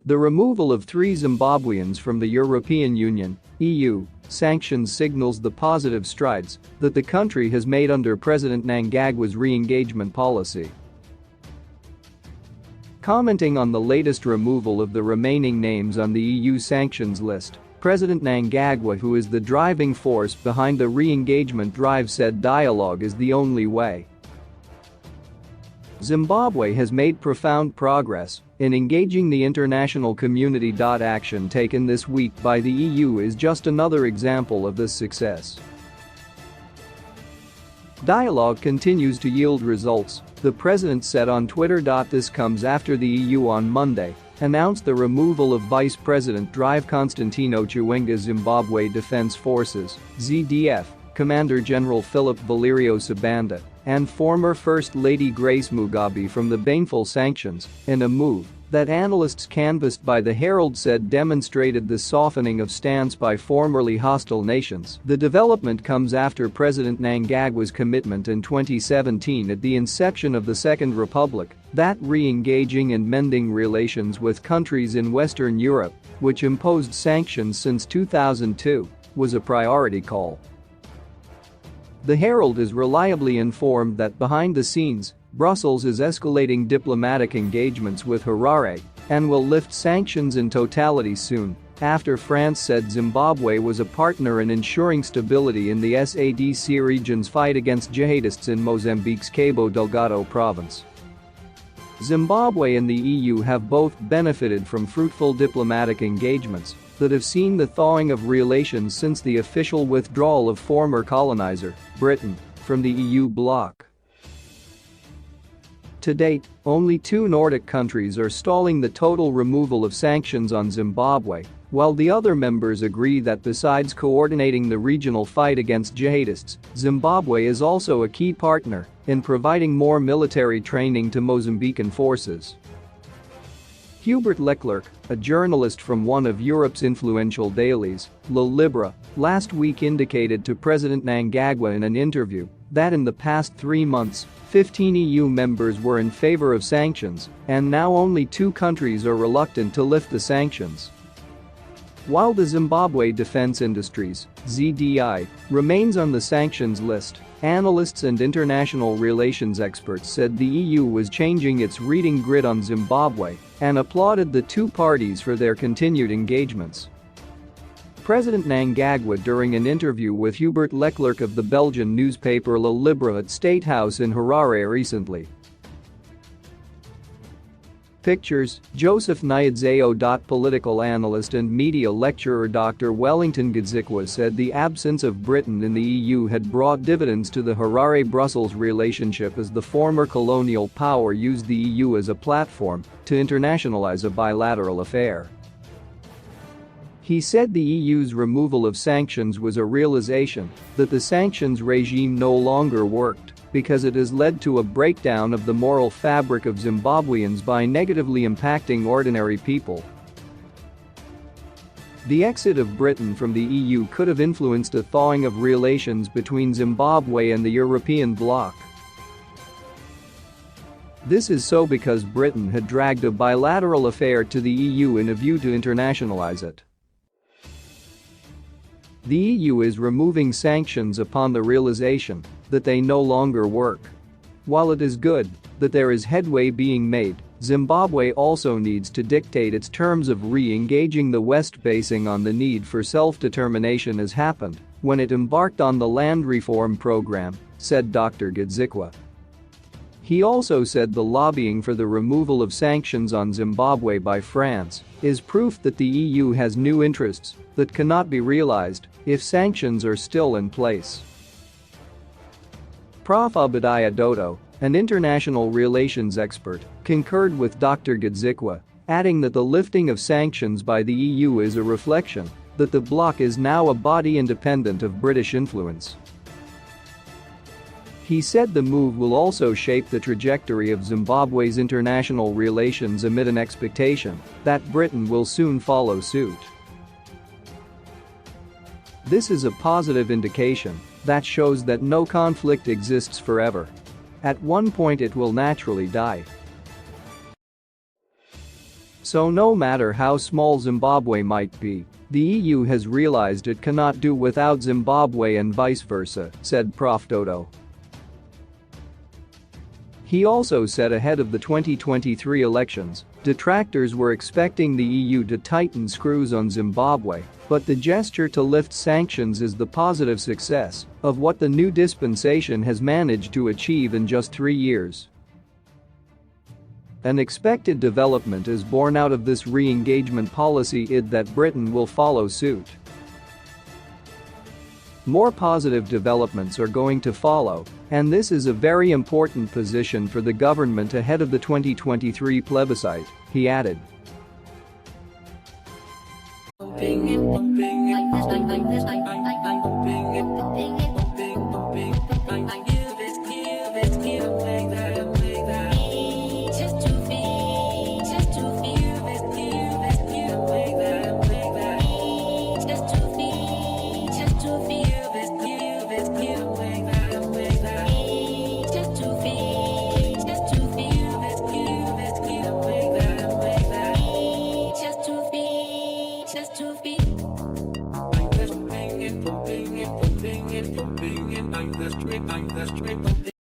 The removal of 3 Zimbabweans from the European Union (EU) sanctions signals the positive strides that the country has made under President Mnangagwa's re-engagement policy. Commenting on the latest removal of the remaining names on the EU sanctions list, President Mnangagwa, who is the driving force behind the re-engagement drive, said dialogue is the only way. Zimbabwe has made profound progress in engaging the international community. Action taken this week by the EU is just another example of this success. Dialogue continues to yield results, the president said on Twitter. This comes after the EU on Monday announced the removal of Vice President Drive Constantino Chiwenga, Zimbabwe Defense Forces (ZDF) Commander General Philip Valerio Sibanda, and former First Lady Grace Mugabe from the baneful sanctions, in a move that analysts canvassed by the Herald said demonstrated the softening of stance by formerly hostile nations. The development comes after President Mnangagwa's commitment in 2017 at the inception of the Second Republic that re-engaging and mending relations with countries in Western Europe, which imposed sanctions since 2002, was a priority call. The Herald is reliably informed that behind the scenes, Brussels is escalating diplomatic engagements with Harare and will lift sanctions in totality soon, after France said Zimbabwe was a partner in ensuring stability in the SADC region's fight against jihadists in Mozambique's Cabo Delgado province. Zimbabwe and the EU have both benefited from fruitful diplomatic engagements that have seen the thawing of relations since the official withdrawal of former colonizer, Britain, from the EU bloc. To date, only 2 Nordic countries are stalling the total removal of sanctions on Zimbabwe, while the other members agree that besides coordinating the regional fight against jihadists, Zimbabwe is also a key partner in providing more military training to Mozambican forces. Hubert Leclerc, a journalist from one of Europe's influential dailies, Le Libre, last week indicated to President Mnangagwa in an interview that in the past 3 months, 15 EU members were in favor of sanctions, and now only 2 countries are reluctant to lift the sanctions. While the Zimbabwe Defense Industries (ZDI) remains on the sanctions list, analysts and international relations experts said the EU was changing its reading grid on Zimbabwe and applauded the 2 parties for their continued engagements. President Mnangagwa during an interview with Hubert Leclerc of the Belgian newspaper Le Libre at State House in Harare recently. Pictures, Joseph Nyadzeo. Political analyst and media lecturer Dr. Wellington Gadzikwa said the absence of Britain in the EU had brought dividends to the Harare-Brussels relationship as the former colonial power used the EU as a platform to internationalize a bilateral affair. He said the EU's removal of sanctions was a realization that the sanctions regime no longer worked because it has led to a breakdown of the moral fabric of Zimbabweans by negatively impacting ordinary people. The exit of Britain from the EU could have influenced a thawing of relations between Zimbabwe and the European bloc. This is so because Britain had dragged a bilateral affair to the EU in a view to internationalize it. The EU is removing sanctions upon the realization that they no longer work. While it is good that there is headway being made, Zimbabwe also needs to dictate its terms of re-engaging the West. Basing on the need for self-determination has happened when it embarked on the land reform program, said Dr. Gadzikwa. He also said the lobbying for the removal of sanctions on Zimbabwe by France is proof that the EU has new interests that cannot be realized if sanctions are still in place. Prof. Obadiah Dodo, an international relations expert, concurred with Dr. Gadzikwa, adding that the lifting of sanctions by the EU is a reflection that the bloc is now a body independent of British influence. He said the move will also shape the trajectory of Zimbabwe's international relations amid an expectation that Britain will soon follow suit. This is a positive indication that shows that no conflict exists forever. At one point it will naturally die. So no matter how small Zimbabwe might be, the EU has realized it cannot do without Zimbabwe and vice versa, said Prof. Dodo. He also said ahead of the 2023 elections, detractors were expecting the EU to tighten screws on Zimbabwe, but the gesture to lift sanctions is the positive success of what the new dispensation has managed to achieve in just 3 years. An expected development is born out of this re-engagement policy that Britain will follow suit. More positive developments are going to follow, and this is a very important position for the government ahead of the 2023 plebiscite, he added. I'm the straight